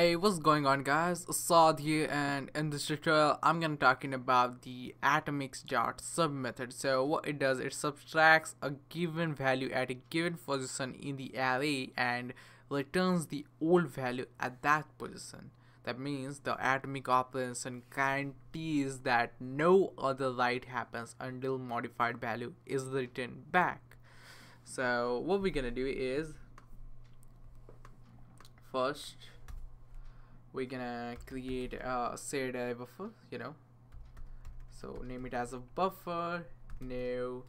Hey, what's going on guys? Assad here, and in this tutorial I'm gonna talking about the Atomics.sub method. So what it does, it subtracts a given value at a given position in the array and returns the old value at that position. That means the atomic operation guarantees that no other write happens until modified value is returned back. So what we're gonna do is, first we're gonna create a shared array buffer, so name it as a buffer new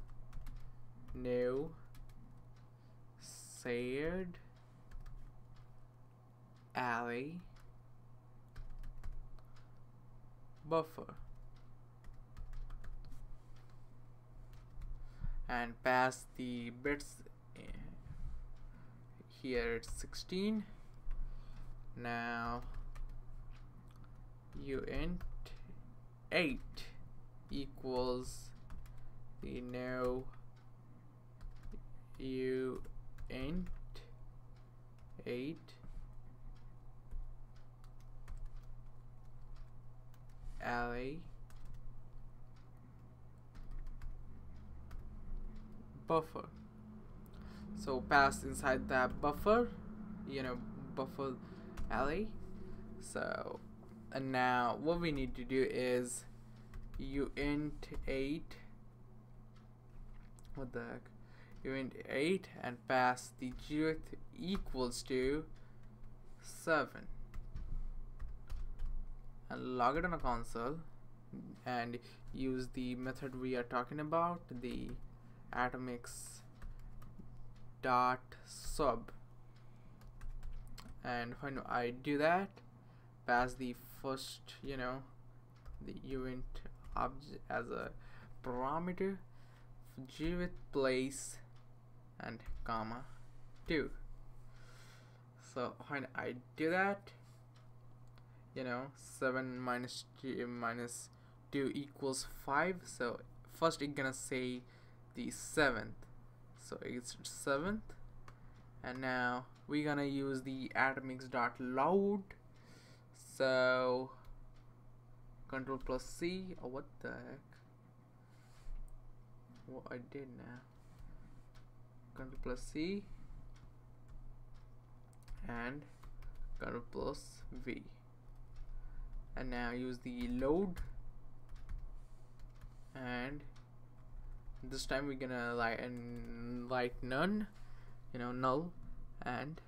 shared array buffer, and pass the bits. Here it's 16. Now uint 8 equals the new uint 8 array buffer. So pass inside that buffer, buffer array. So and now what we need to do is uint 8, what the heck, uint 8 and pass the 0th equals to 7 and log it on a console and use the method we are talking about, the Atomics.sub. and when I do that, pass the first, the uint object as a parameter, 0th place and comma 2. So when I do that, 7 minus 2 equals 5. So first it's gonna say the 7th, so it's 7th, and now we're gonna use the atomics.load. So Control plus C, or what the heck, what I did now, Control plus C and Control plus V, and now use the load, and this time we're gonna write none, null, and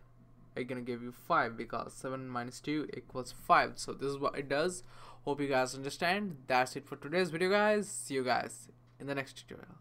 it's gonna give you 5 because 7 minus 2 equals 5. So this is what it does. Hope you guys understand. That's it for today's video guys. See you guys in the next tutorial.